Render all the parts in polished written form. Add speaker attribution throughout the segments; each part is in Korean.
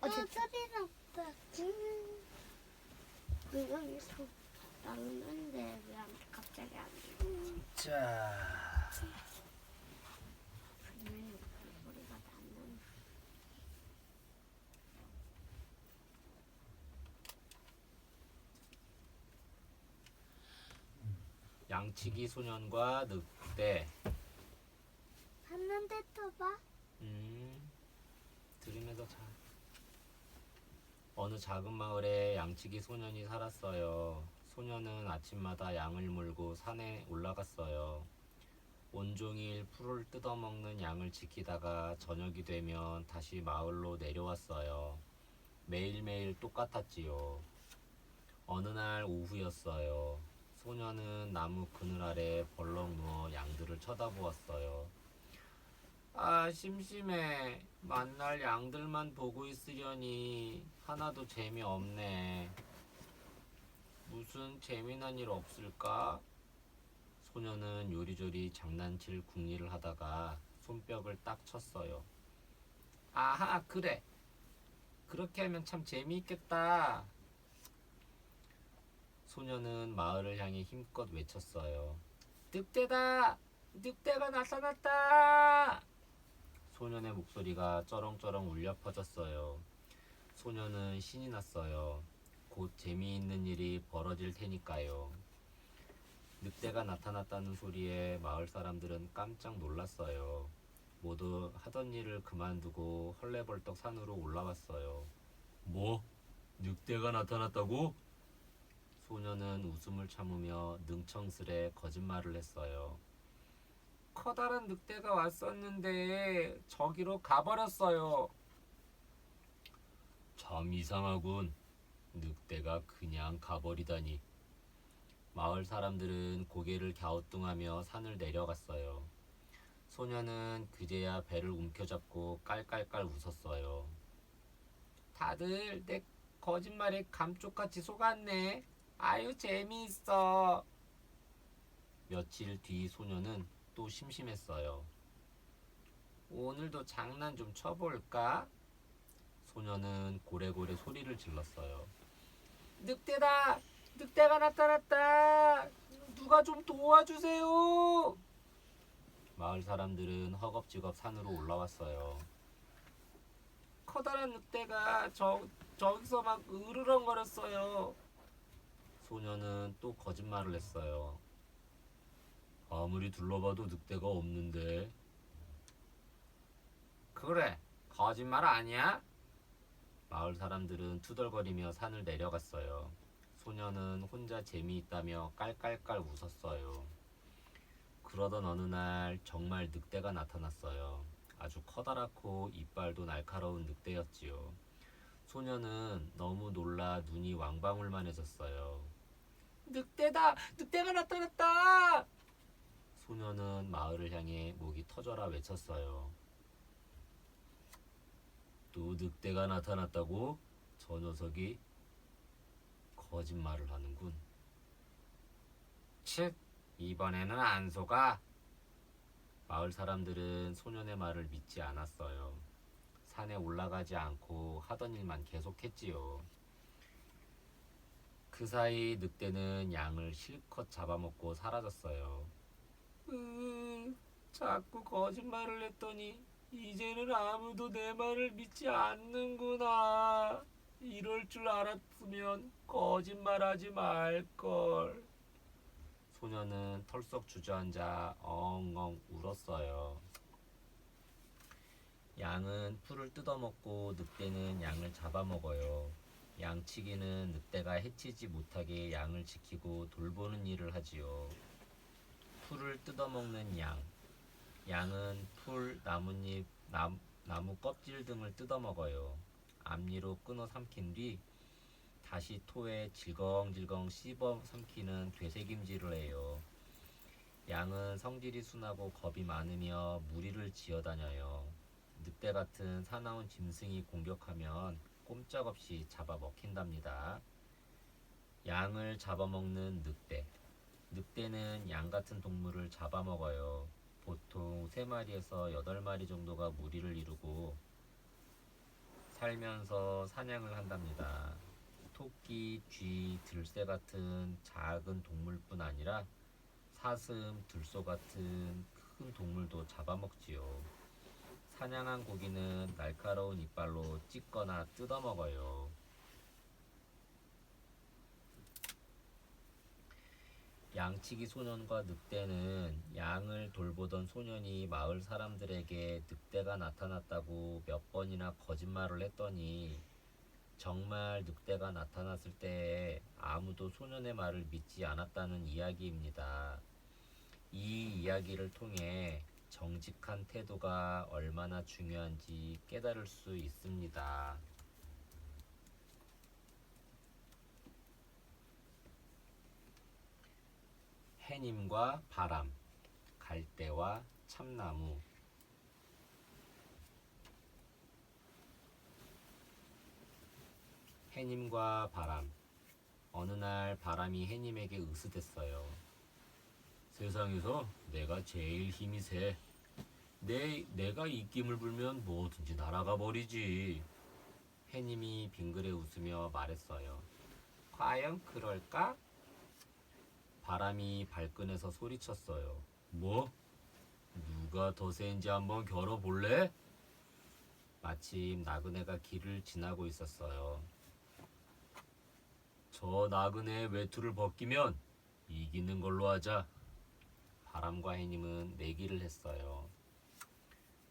Speaker 1: 소리 났다. 분명히 소 나는데 왜 갑자기 안 들리지?
Speaker 2: 자,
Speaker 1: 분명히 소리가 나는.
Speaker 2: 양치기 소년과 늑대.
Speaker 1: 봤는데 또 봐?
Speaker 2: 들으면서 자. 어느 작은 마을에 양치기 소년이 살았어요. 소년은 아침마다 양을 물고 산에 올라갔어요. 온종일 풀을 뜯어먹는 양을 지키다가 저녁이 되면 다시 마을로 내려왔어요. 매일매일 똑같았지요. 어느 날 오후였어요. 소년은 나무 그늘 아래 벌렁 누워 양들을 쳐다보았어요. 아, 심심해. 만날 양들만 보고 있으려니 하나도 재미없네. 무슨 재미난 일 없을까? 소년은 요리조리 장난칠 궁리를 하다가 손뼉을 딱 쳤어요. 아하, 그래. 그렇게 하면 참 재미있겠다. 소년은 마을을 향해 힘껏 외쳤어요. 늑대다! 늑대가 나타났다! 소년의 목소리가 쩌렁쩌렁 울려 퍼졌어요. 소년은 신이 났어요. 곧 재미있는 일이 벌어질 테니까요. 늑대가 나타났다는 소리에 마을 사람들은 깜짝 놀랐어요. 모두 하던 일을 그만두고 헐레벌떡 산으로 올라왔어요. 뭐? 늑대가 나타났다고? 소년은 웃음을 참으며 능청스레 거짓말을 했어요. 커다란 늑대가 왔었는데 저기로 가버렸어요. 참 이상하군. 늑대가 그냥 가버리다니. 마을 사람들은 고개를 갸우뚱하며 산을 내려갔어요. 소년은 그제야 배를 움켜잡고 깔깔깔 웃었어요. 다들 내 거짓말에 감쪽같이 속았네. 아유, 재미있어. 며칠 뒤 소년은 또 심심했어요. 오늘도 장난 좀 쳐볼까? 소년은 고래고래 소리를 질렀어요. 늑대다! 늑대가 나타났다! 누가 좀 도와주세요! 마을 사람들은 허겁지겁 산으로 올라왔어요. 커다란 늑대가 저기서 막 으르렁거렸어요. 소년은 또 거짓말을 했어요. 아무리 둘러봐도 늑대가 없는데. 그래, 거짓말 아니야? 마을 사람들은 투덜거리며 산을 내려갔어요. 소년은 혼자 재미있다며 깔깔깔 웃었어요. 그러던 어느 날 정말 늑대가 나타났어요. 아주 커다랗고 이빨도 날카로운 늑대였지요. 소년은 너무 놀라 눈이 왕방울만해졌어요. 늑대다! 늑대가 나타났다! 소년은 마을을 향해 목이 터져라 외쳤어요. 또 늑대가 나타났다고? 저 녀석이 거짓말을 하는군. 칫! 이번에는 안 속아. 마을 사람들은 소년의 말을 믿지 않았어요. 산에 올라가지 않고 하던 일만 계속했지요. 그 사이 늑대는 양을 실컷 잡아먹고 사라졌어요. 자꾸 거짓말을 했더니 이제는 아무도 내 말을 믿지 않는구나. 이럴 줄 알았으면 거짓말하지 말걸. 소년은 털썩 주저앉아 엉엉 울었어요. 양은 풀을 뜯어먹고 늑대는 양을 잡아먹어요. 양치기는 늑대가 해치지 못하게 양을 지키고 돌보는 일을 하지요. 풀을 뜯어먹는 양. 양은 풀, 나뭇잎, 나무 껍질 등을 뜯어먹어요. 앞니로 끊어 삼킨 뒤 다시 토에 질겅질겅 씹어 삼키는 되새김질을 해요. 양은 성질이 순하고 겁이 많으며 무리를 지어다녀요. 늑대 같은 사나운 짐승이 공격하면 꼼짝없이 잡아먹힌답니다. 양을 잡아먹는 늑대. 늑대는 양 같은 동물을 잡아먹어요. 보통 3마리에서 8마리 정도가 무리를 이루고 살면서 사냥을 한답니다. 토끼, 쥐, 들새 같은 작은 동물뿐 아니라 사슴, 들소 같은 큰 동물도 잡아먹지요. 사냥한 고기는 날카로운 이빨로 찢거나 뜯어먹어요. 양치기 소년과 늑대는 양을 돌보던 소년이 마을 사람들에게 늑대가 나타났다고 몇 번이나 거짓말을 했더니 정말 늑대가 나타났을 때에 아무도 소년의 말을 믿지 않았다는 이야기입니다. 이 이야기를 통해 정직한 태도가 얼마나 중요한지 깨달을 수 있습니다. 해님과 바람, 갈대와 참나무. 해님과 바람. 어느 날 바람이 해님에게 으스댔어요. 세상에서 내가 제일 힘이 세. 내가 입김을 불면 뭐든지 날아가 버리지. 해님이 빙그레 웃으며 말했어요. 과연 그럴까? 바람이 발끈해서 소리쳤어요. 뭐? 누가 더 센지 한번 겨뤄볼래? 마침 나그네가 길을 지나고 있었어요. 저 나그네의 외투를 벗기면 이기는 걸로 하자. 바람과 해님은 내기를 했어요.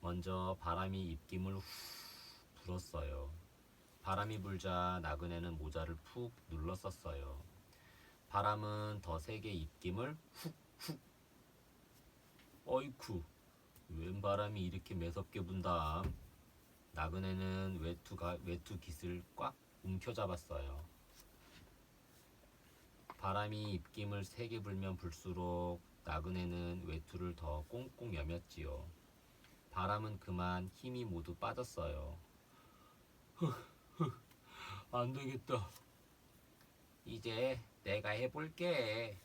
Speaker 2: 먼저 바람이 입김을 후 불었어요. 바람이 불자 나그네는 모자를 푹 눌렀었어요. 바람은 더 세게 입김을 훅훅. 어이쿠, 웬 바람이 이렇게 매섭게 분다. 나그네는 외투 깃을 꽉 움켜잡았어요. 바람이 입김을 세게 불면 불수록 나그네는 외투를 더 꽁꽁 여몄지요. 바람은 그만 힘이 모두 빠졌어요. 안 되겠다. 이제 내가 해볼게.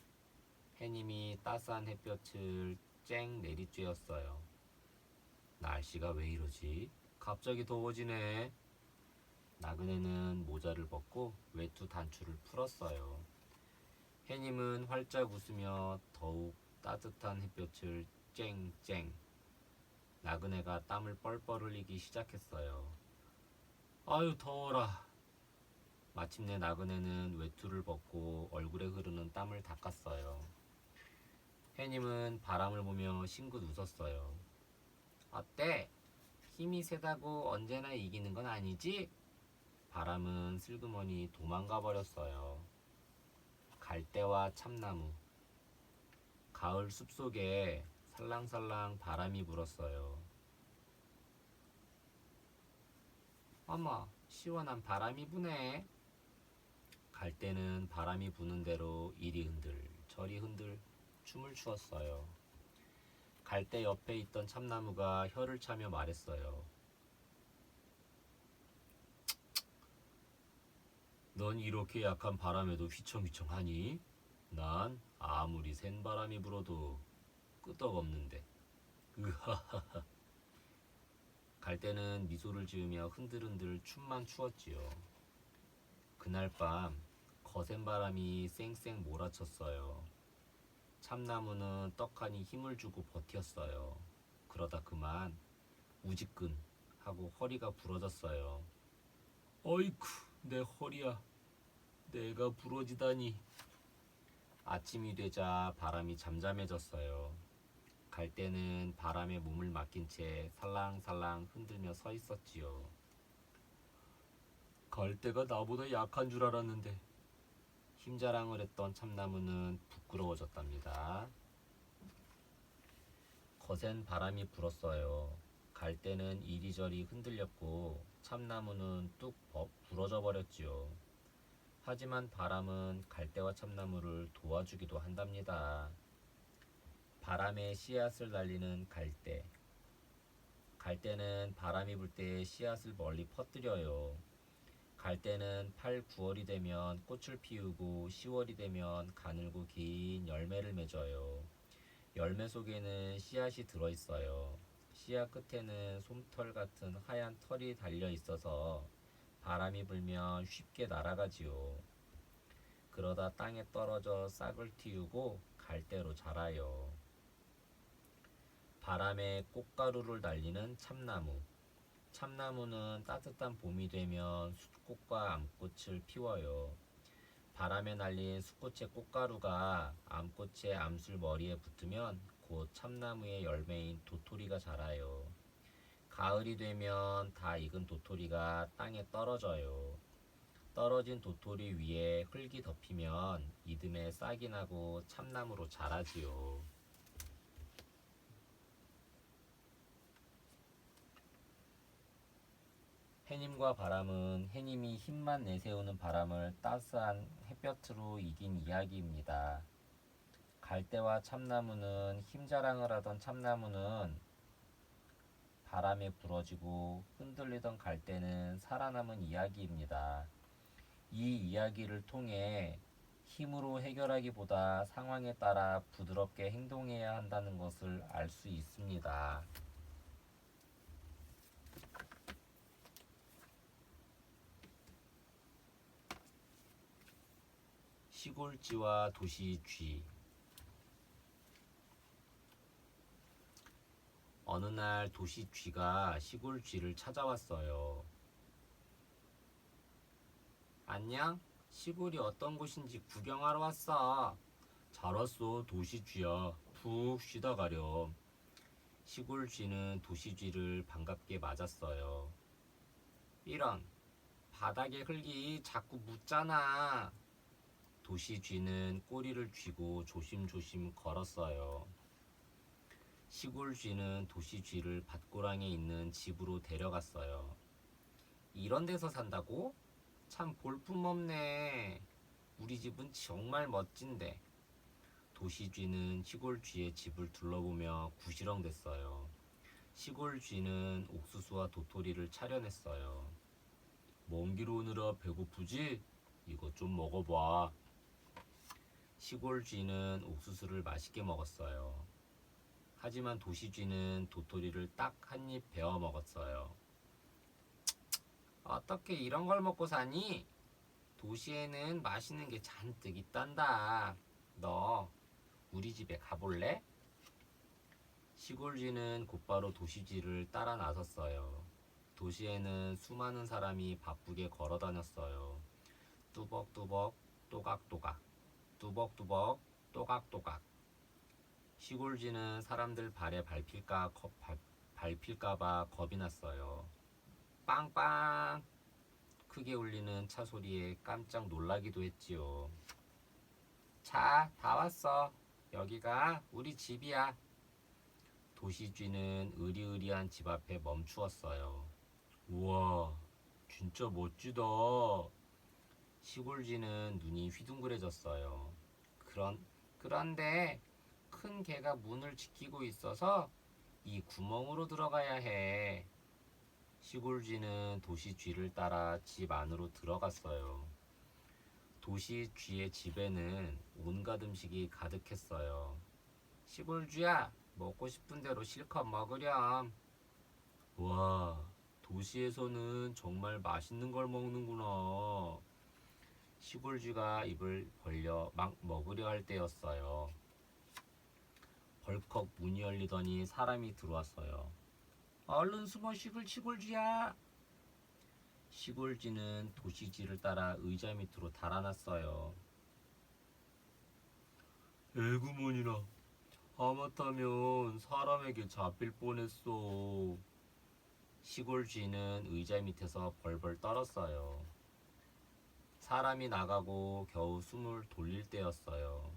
Speaker 2: 해님이 따스한 햇볕을 쨍 내리쬐었어요. 날씨가 왜 이러지? 갑자기 더워지네. 나그네는 모자를 벗고 외투 단추를 풀었어요. 해님은 활짝 웃으며 더욱 따뜻한 햇볕을 쨍쨍. 나그네가 땀을 뻘뻘 흘리기 시작했어요. 아유 더워라. 마침내 나그네는 외투를 벗고 얼굴에 흐르는 땀을 닦았어요. 해님은 바람을 보며 싱긋 웃었어요. 어때? 힘이 세다고 언제나 이기는 건 아니지? 바람은 슬그머니 도망가 버렸어요. 갈대와 참나무. 가을 숲속에 살랑살랑 바람이 불었어요. 어머, 시원한 바람이 부네. 갈대는 바람이 부는 대로 이리 흔들 저리 흔들 춤을 추었어요. 갈대 옆에 있던 참나무가 혀를 차며 말했어요. 넌 이렇게 약한 바람에도 휘청휘청하니? 난 아무리 센 바람이 불어도 끄떡없는데. 으하하하. 갈대는 미소를 지으며 흔들흔들 춤만 추었지요. 그날 밤 거센 바람이 쌩쌩 몰아쳤어요. 참나무는 떡하니 힘을 주고 버텼어요. 그러다 그만 우지끈 하고 허리가 부러졌어요. 어이쿠, 내 허리야. 내가 부러지다니. 아침이 되자 바람이 잠잠해졌어요. 갈대는 바람에 몸을 맡긴 채 살랑살랑 흔들며 서 있었지요. 갈대가 나보다 약한 줄 알았는데. 힘자랑을 했던 참나무는 부끄러워졌답니다. 거센 바람이 불었어요. 갈대는 이리저리 흔들렸고 참나무는 뚝 부러져 버렸지요. 하지만 바람은 갈대와 참나무를 도와주기도 한답니다. 바람에 씨앗을 날리는 갈대. 갈대는 바람이 불 때 씨앗을 멀리 퍼뜨려요. 갈대는 8, 9월이 되면 꽃을 피우고 10월이 되면 가늘고 긴 열매를 맺어요. 열매 속에는 씨앗이 들어있어요. 씨앗 끝에는 솜털 같은 하얀 털이 달려 있어서 바람이 불면 쉽게 날아가지요. 그러다 땅에 떨어져 싹을 틔우고 갈대로 자라요. 바람에 꽃가루를 날리는 참나무. 참나무는 따뜻한 봄이 되면 숫꽃과 암꽃을 피워요. 바람에 날린 숫꽃의 꽃가루가 암꽃의 암술 머리에 붙으면 곧 참나무의 열매인 도토리가 자라요. 가을이 되면 다 익은 도토리가 땅에 떨어져요. 떨어진 도토리 위에 흙이 덮이면 이듬해 싹이 나고 참나무로 자라지요. 해님과 바람은 해님이 힘만 내세우는 바람을 따스한 햇볕으로 이긴 이야기입니다. 갈대와 참나무는 힘 자랑을 하던 참나무는 바람에 부러지고 흔들리던 갈대는 살아남은 이야기입니다. 이 이야기를 통해 힘으로 해결하기보다 상황에 따라 부드럽게 행동해야 한다는 것을 알 수 있습니다. 시골쥐와 도시쥐. 어느 날 도시쥐가 시골쥐를 찾아왔어요. 안녕? 시골이 어떤 곳인지 구경하러 왔어. 잘 왔어, 도시쥐야. 푹 쉬다 가렴. 시골쥐는 도시쥐를 반갑게 맞았어요. 이런, 바닥에 흙이 자꾸 묻잖아. 도시쥐는 꼬리를 쥐고 조심조심 걸었어요. 시골쥐는 도시쥐를 밭고랑에 있는 집으로 데려갔어요. 이런 데서 산다고? 참 볼품없네. 우리 집은 정말 멋진데. 도시쥐는 시골쥐의 집을 둘러보며 구시렁댔어요. 시골쥐는 옥수수와 도토리를 차려냈어요. 먼 길 오느라 배고프지? 이것 좀 먹어봐. 시골쥐는 옥수수를 맛있게 먹었어요. 하지만 도시쥐는 도토리를 딱 한 입 베어 먹었어요. 어떻게 이런 걸 먹고 사니? 도시에는 맛있는 게 잔뜩 있단다. 너 우리 집에 가볼래? 시골쥐는 곧바로 도시쥐를 따라 나섰어요. 도시에는 수많은 사람이 바쁘게 걸어 다녔어요. 뚜벅뚜벅 또각또각, 뚜벅뚜벅 또각또각. 시골쥐는 사람들 발에 밟힐까봐 겁이 났어요. 빵빵! 크게 울리는 차 소리에 깜짝 놀라기도 했지요. 자, 다 왔어. 여기가 우리 집이야. 도시쥐는 으리으리한 집 앞에 멈추었어요. 우와, 진짜 멋지다. 시골쥐는 눈이 휘둥그레졌어요. 그런데 큰 개가 문을 지키고 있어서 이 구멍으로 들어가야 해. 시골쥐는 도시쥐를 따라 집 안으로 들어갔어요. 도시쥐의 집에는 온갖 음식이 가득했어요. 시골쥐야, 먹고 싶은 대로 실컷 먹으렴. 와, 도시에서는 정말 맛있는 걸 먹는구나. 시골쥐가 입을 벌려 막 먹으려 할 때였어요. 벌컥 문이 열리더니 사람이 들어왔어요. 얼른 숨어 시골쥐야. 시골쥐는 도시쥐를 따라 의자 밑으로 달아났어요. 에구머니나, 하마터면 사람에게 잡힐 뻔했어. 시골쥐는 의자 밑에서 벌벌 떨었어요. 사람이 나가고 겨우 숨을 돌릴 때였어요.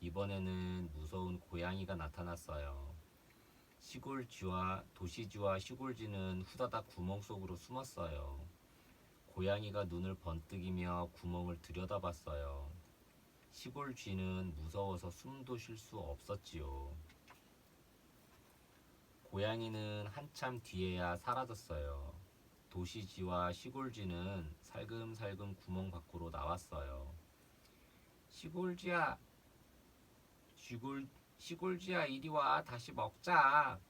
Speaker 2: 이번에는 무서운 고양이가 나타났어요. 도시쥐와 시골쥐는 후다닥 구멍 속으로 숨었어요. 고양이가 눈을 번뜩이며 구멍을 들여다봤어요. 시골쥐는 무서워서 숨도 쉴 수 없었지요. 고양이는 한참 뒤에야 사라졌어요. 도시쥐와 시골쥐는 살금살금 구멍 밖으로 나왔어요. 시골쥐야, 시골쥐야, 이리 와, 다시 먹자.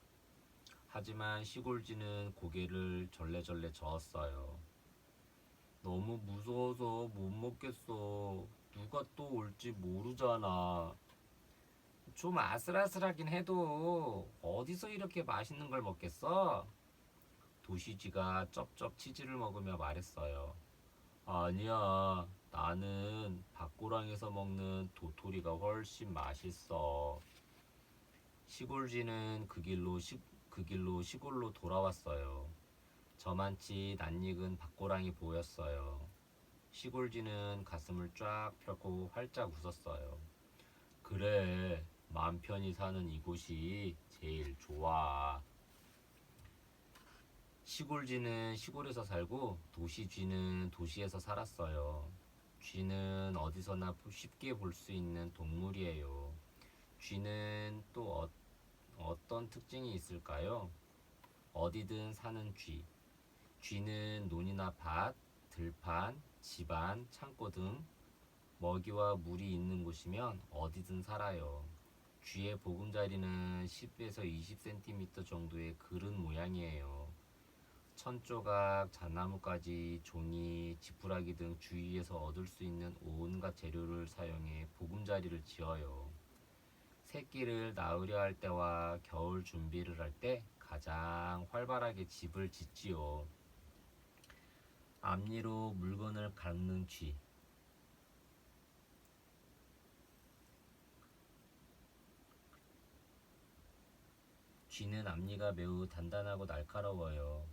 Speaker 2: 하지만 시골쥐는 고개를 절레절레 저었어요. 너무 무서워서 못 먹겠어. 누가 또 올지 모르잖아. 좀 아슬아슬하긴 해도 어디서 이렇게 맛있는 걸 먹겠어? 도시쥐가 쩝쩝 치즈를 먹으며 말했어요. 아니야, 나는 밭고랑에서 먹는 도토리가 훨씬 맛있어. 시골쥐는 그 길로 시골로 돌아왔어요. 저만치 낯익은 밭고랑이 보였어요. 시골쥐는 가슴을 쫙 펴고 활짝 웃었어요. 그래, 맘 편히 사는 이곳이 제일 좋아. 시골쥐는 시골에서 살고 도시쥐는 도시에서 살았어요. 쥐는 어디서나 쉽게 볼 수 있는 동물이에요. 쥐는 또 어떤 특징이 있을까요? 어디든 사는 쥐. 쥐는 논이나 밭, 들판, 집안, 창고 등 먹이와 물이 있는 곳이면 어디든 살아요. 쥐의 보금자리는 10에서 20cm 정도의 그릇 모양이에요. 천조각, 잣나무까지, 종이, 지푸라기 등 주위에서 얻을 수 있는 온갖 재료를 사용해 보금자리를 지어요. 새끼를 낳으려 할 때와 겨울 준비를 할 때 가장 활발하게 집을 짓지요. 앞니로 물건을 깎는 쥐. 쥐는 앞니가 매우 단단하고 날카로워요.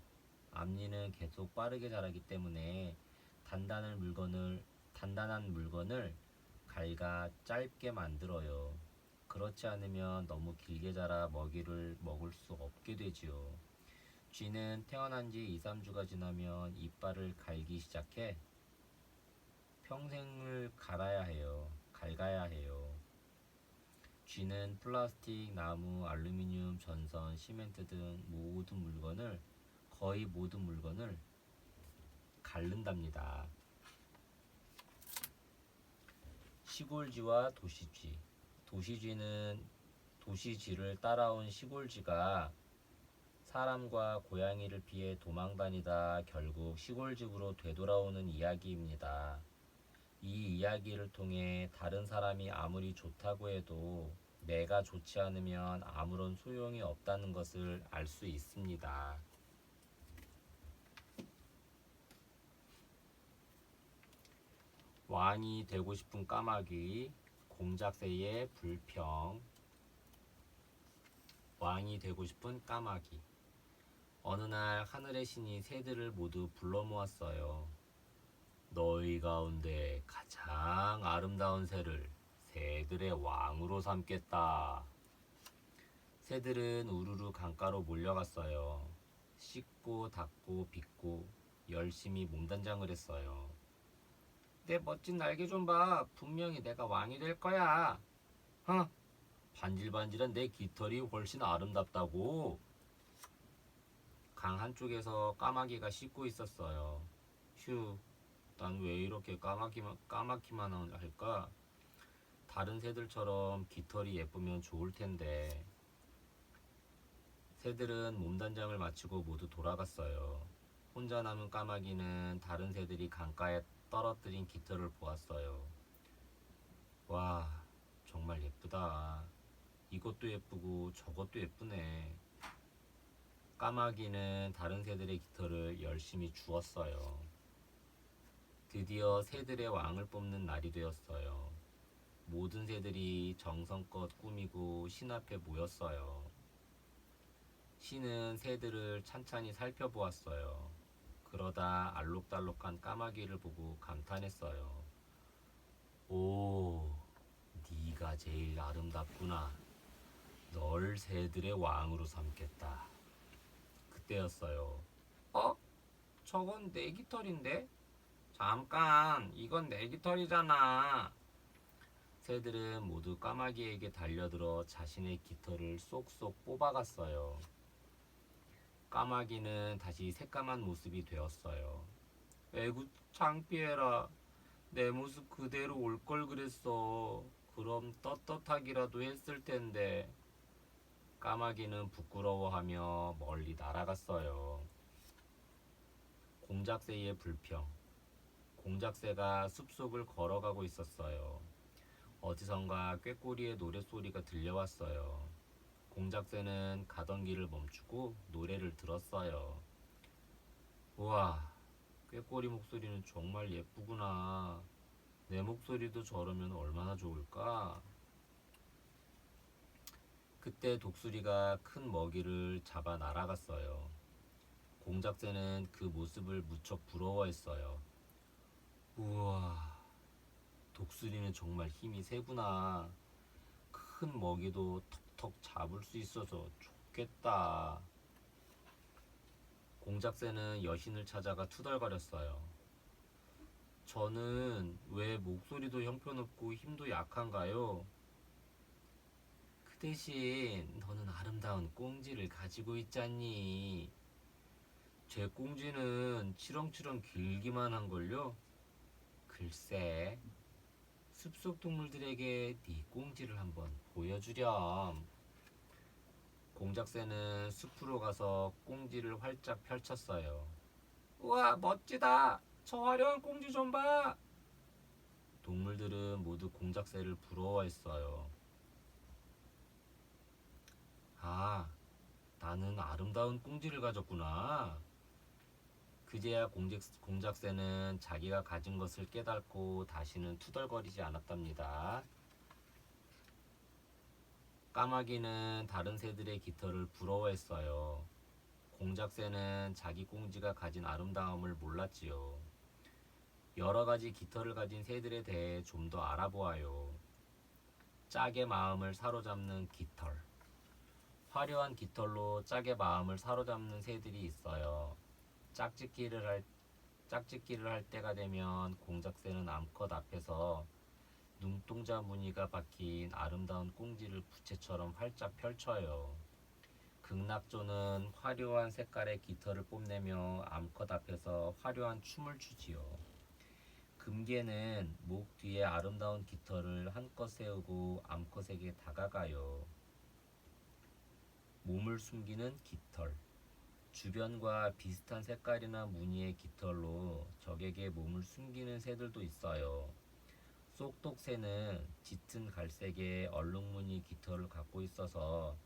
Speaker 2: 앞니는 계속 빠르게 자라기 때문에 단단한 물건을 갈가 짧게 만들어요. 그렇지 않으면 너무 길게 자라 먹이를 먹을 수 없게 되지요. 쥐는 태어난 지 2, 3주가 지나면 이빨을 갈기 시작해 평생을 갈가야 해요. 쥐는 플라스틱, 나무, 알루미늄, 전선, 시멘트 등 거의 모든 물건을 갈른답니다. 시골쥐와 도시쥐. 도시쥐를 따라온 시골쥐가 사람과 고양이를 피해 도망다니다 결국 시골집으로 되돌아오는 이야기입니다. 이 이야기를 통해 다른 사람이 아무리 좋다고 해도 내가 좋지 않으면 아무런 소용이 없다는 것을 알 수 있습니다. 왕이 되고 싶은 까마귀, 공작새의 불평. 왕이 되고 싶은 까마귀. 어느 날 하늘의 신이 새들을 모두 불러 모았어요. 너희 가운데 가장 아름다운 새를 새들의 왕으로 삼겠다. 새들은 우르르 강가로 몰려갔어요. 씻고 닦고 빗고 열심히 몸단장을 했어요. 내 멋진 날개 좀 봐. 분명히 내가 왕이 될 거야. 반질반질한 내 깃털이 훨씬 아름답다고. 강 한쪽에서 까마귀가 씻고 있었어요. 휴, 난 왜 이렇게 까맣기만 할까? 다른 새들처럼 깃털이 예쁘면 좋을 텐데. 새들은 몸단장을 마치고 모두 돌아갔어요. 혼자 남은 까마귀는 다른 새들이 강가에 떨어뜨린 깃털을 보았어요. 와, 정말 예쁘다. 이것도 예쁘고 저것도 예쁘네. 까마귀는 다른 새들의 깃털을 열심히 주웠어요. 드디어 새들의 왕을 뽑는 날이 되었어요. 모든 새들이 정성껏 꾸미고 신 앞에 모였어요. 신은 새들을 찬찬히 살펴보았어요. 그러다 알록달록한 까마귀를 보고 감탄했어요. 오, 네가 제일 아름답구나. 널 새들의 왕으로 삼겠다. 그때였어요. 어? 저건 내 깃털인데? 잠깐, 이건 내 깃털이잖아. 새들은 모두 까마귀에게 달려들어 자신의 깃털을 쏙쏙 뽑아갔어요. 까마귀는 다시 새까만 모습이 되었어요. 에구, 창피해라. 내 모습 그대로 올 걸 그랬어. 그럼 떳떳하기라도 했을 텐데. 까마귀는 부끄러워하며 멀리 날아갔어요. 공작새의 불평. 공작새가 숲속을 걸어가고 있었어요. 어디선가 꾀꼬리의 노랫소리가 들려왔어요. 공작새는 가던 길을 멈추고 노래를 들었어요. 우와, 꾀꼬리 목소리는 정말 예쁘구나. 내 목소리도 저러면 얼마나 좋을까? 그때 독수리가 큰 먹이를 잡아 날아갔어요. 공작새는 그 모습을 무척 부러워했어요. 우와, 독수리는 정말 힘이 세구나. 큰 먹이도 턱턱 잡을 수 있어서 좋겠다. 공작새는 여신을 찾아가 투덜거렸어요. 저는 왜 목소리도 형편없고 힘도 약한가요? 그 대신 너는 아름다운 꽁지를 가지고 있잖니. 제 꽁지는 치렁치렁 길기만 한걸요? 글쎄, 숲속 동물들에게 네 꽁지를 한번 보여주렴. 공작새는 숲으로 가서 꽁지를 활짝 펼쳤어요. 우와, 멋지다! 저 화려한 꽁지 좀 봐! 동물들은 모두 공작새를 부러워했어요. 아, 나는 아름다운 꽁지를 가졌구나. 그제야 공작새는 자기가 가진 것을 깨닫고 다시는 투덜거리지 않았답니다. 까마귀는 다른 새들의 깃털을 부러워했어요. 공작새는 자기 꽁지가 가진 아름다움을 몰랐지요. 여러 가지 깃털을 가진 새들에 대해 좀 더 알아보아요. 짝의 마음을 사로잡는 깃털. 화려한 깃털로 짝의 마음을 사로잡는 새들이 있어요. 짝짓기를 할 때가 되면 공작새는 암컷 앞에서 눈동자 무늬가 박힌 아름다운 꽁지를 부채처럼 활짝 펼쳐요. 극락조는 화려한 색깔의 깃털을 뽐내며 암컷 앞에서 화려한 춤을 추지요. 금계는 목 뒤에 아름다운 깃털을 한껏 세우고 암컷에게 다가가요. 몸을 숨기는 깃털. 주변과 비슷한 색깔이나 무늬의 깃털로 적에게 몸을 숨기는 새들도 있어요. 쏙독새는 짙은 갈색의 얼룩무늬 깃털을 갖고 있어서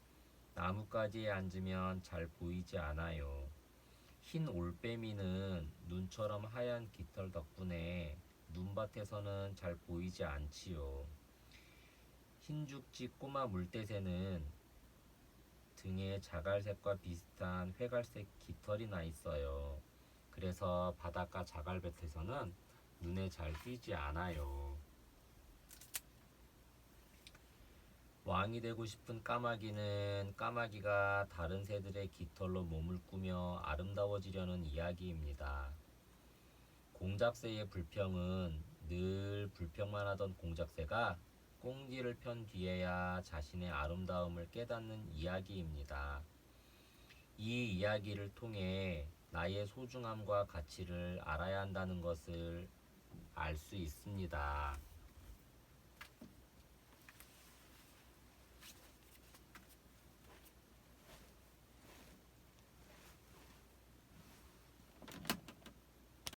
Speaker 2: 나뭇가지에 앉으면 잘 보이지 않아요. 흰 올빼미는 눈처럼 하얀 깃털 덕분에 눈밭에서는 잘 보이지 않지요. 흰죽지 꼬마 물대새는 등에 자갈색과 비슷한 회갈색 깃털이 나 있어요. 그래서 바닷가 자갈밭에서는 눈에 잘 띄지 않아요. 왕이 되고 싶은 까마귀는 까마귀가 다른 새들의 깃털로 몸을 꾸며 아름다워지려는 이야기입니다. 공작새의 불평은 늘 불평만 하던 공작새가 꽁지를 편 뒤에야 자신의 아름다움을 깨닫는 이야기입니다. 이 이야기를 통해 나의 소중함과 가치를 알아야 한다는 것을 알 수 있습니다.